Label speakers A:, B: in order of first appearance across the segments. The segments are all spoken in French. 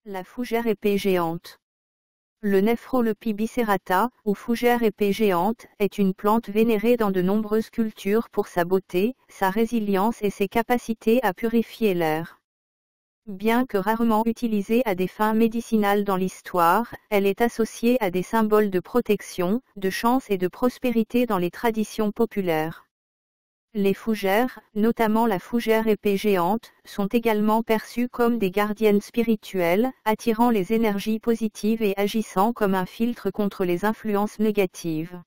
A: La fougère épée géante. Le Nephrolepis bicerata, ou fougère épée géante, est une plante vénérée dans de nombreuses cultures pour sa beauté, sa résilience et ses capacités à purifier l'air. Bien que rarement utilisée à des fins médicinales dans l'histoire, elle est associée à des symboles de protection, de chance et de prospérité dans les traditions populaires. Les fougères, notamment la fougère épée géante, sont également perçues comme des gardiennes spirituelles, attirant les énergies positives et agissant comme un filtre contre les influences négatives.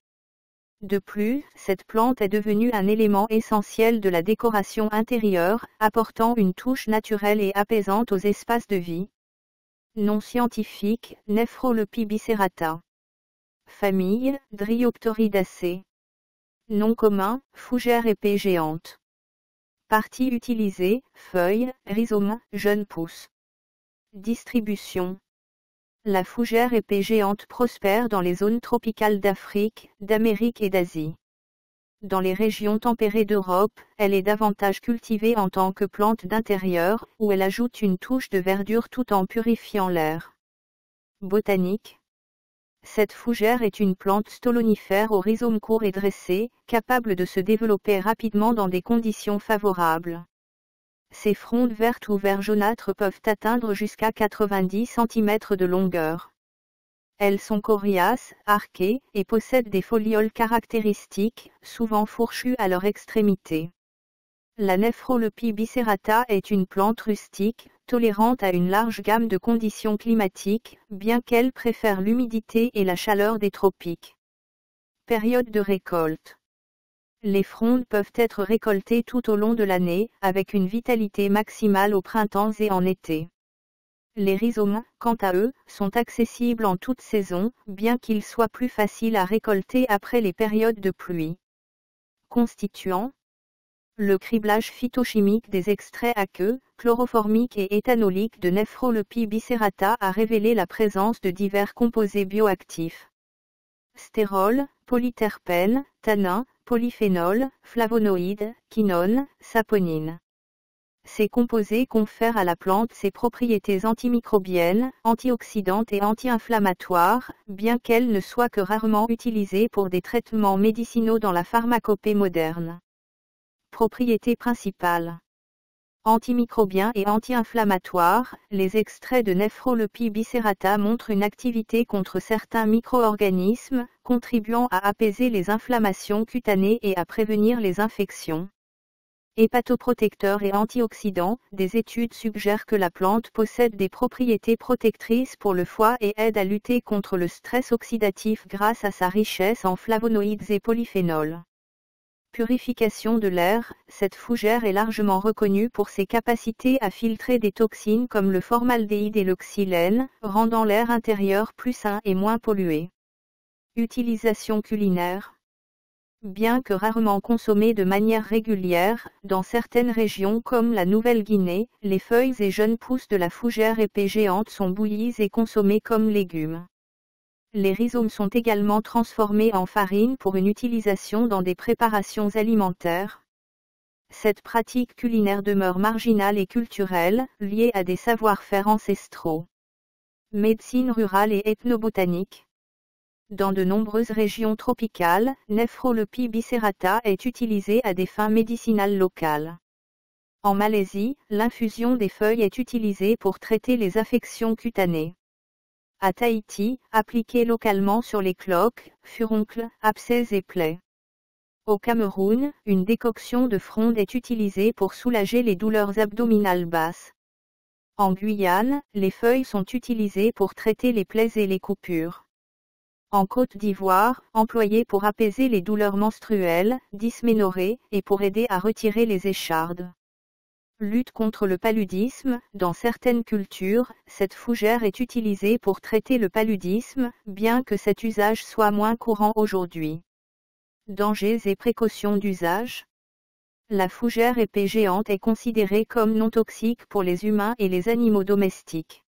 A: De plus, cette plante est devenue un élément essentiel de la décoration intérieure, apportant une touche naturelle et apaisante aux espaces de vie. Nom scientifique, Nephrolepis bicerata. Famille, Dryoptoridaceae. Nom commun, fougère épée géante. Parties utilisées, feuilles, rhizomes, jeunes pousses. Distribution. La fougère épée géante prospère dans les zones tropicales d'Afrique, d'Amérique et d'Asie. Dans les régions tempérées d'Europe, elle est davantage cultivée en tant que plante d'intérieur, où elle ajoute une touche de verdure tout en purifiant l'air. Botanique. Cette fougère est une plante stolonifère au rhizome court et dressé, capable de se développer rapidement dans des conditions favorables. Ses frondes vertes ou vert jaunâtres peuvent atteindre jusqu'à 90 cm de longueur. Elles sont coriaces, arquées, et possèdent des folioles caractéristiques, souvent fourchues à leur extrémité. La Nephrolepis bicerata est une plante rustique, tolérante à une large gamme de conditions climatiques, bien qu'elle préfère l'humidité et la chaleur des tropiques. Période de récolte. Les frondes peuvent être récoltées tout au long de l'année, avec une vitalité maximale au printemps et en été. Les rhizomes, quant à eux, sont accessibles en toute saison, bien qu'ils soient plus faciles à récolter après les périodes de pluie. Constituants. Le criblage phytochimique des extraits aqueux, chloroformiques et éthanoliques de Nephrolepis bicerata a révélé la présence de divers composés bioactifs. Stérols, polyterpènes, tannins, polyphénols, flavonoïdes, quinones, saponines. Ces composés confèrent à la plante ses propriétés antimicrobiennes, antioxydantes et anti-inflammatoires, bien qu'elles ne soient que rarement utilisées pour des traitements médicinaux dans la pharmacopée moderne. Propriétés principales. Antimicrobiens et anti-inflammatoires, les extraits de Nephrolepis bicerata montrent une activité contre certains micro-organismes, contribuant à apaiser les inflammations cutanées et à prévenir les infections. Hépatoprotecteur et antioxydant, des études suggèrent que la plante possède des propriétés protectrices pour le foie et aide à lutter contre le stress oxydatif grâce à sa richesse en flavonoïdes et polyphénols. Purification de l'air, cette fougère est largement reconnue pour ses capacités à filtrer des toxines comme le formaldéhyde et le xylène, rendant l'air intérieur plus sain et moins pollué. Utilisation culinaire. Bien que rarement consommée de manière régulière, dans certaines régions comme la Nouvelle-Guinée, les feuilles et jeunes pousses de la fougère épée géante sont bouillies et consommées comme légumes. Les rhizomes sont également transformés en farine pour une utilisation dans des préparations alimentaires. Cette pratique culinaire demeure marginale et culturelle, liée à des savoir-faire ancestraux. Médecine rurale et ethnobotanique. Dans de nombreuses régions tropicales, Nephrolepis bicerata est utilisée à des fins médicinales locales. En Malaisie, l'infusion des feuilles est utilisée pour traiter les affections cutanées. À Tahiti, appliquée localement sur les cloques, furoncles, abcès et plaies. Au Cameroun, une décoction de fronde est utilisée pour soulager les douleurs abdominales basses. En Guyane, les feuilles sont utilisées pour traiter les plaies et les coupures. En Côte d'Ivoire, employée pour apaiser les douleurs menstruelles, dysménorrhée, et pour aider à retirer les échardes. Lutte contre le paludisme. Dans certaines cultures, cette fougère est utilisée pour traiter le paludisme, bien que cet usage soit moins courant aujourd'hui. Dangers et précautions d'usage. La fougère épée géante est considérée comme non toxique pour les humains et les animaux domestiques.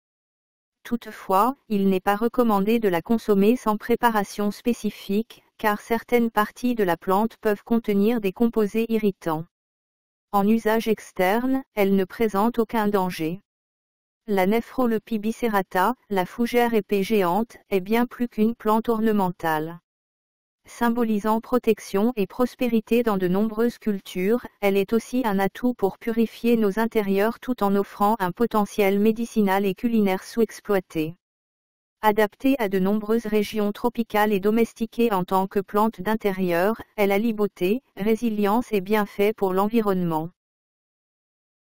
A: Toutefois, il n'est pas recommandé de la consommer sans préparation spécifique, car certaines parties de la plante peuvent contenir des composés irritants. En usage externe, elle ne présente aucun danger. La Nephrolepis biserrata, la fougère épée géante, est bien plus qu'une plante ornementale. Symbolisant protection et prospérité dans de nombreuses cultures, elle est aussi un atout pour purifier nos intérieurs tout en offrant un potentiel médicinal et culinaire sous-exploité. Adaptée à de nombreuses régions tropicales et domestiquée en tant que plante d'intérieur, elle allie beauté, résilience et bienfaits pour l'environnement.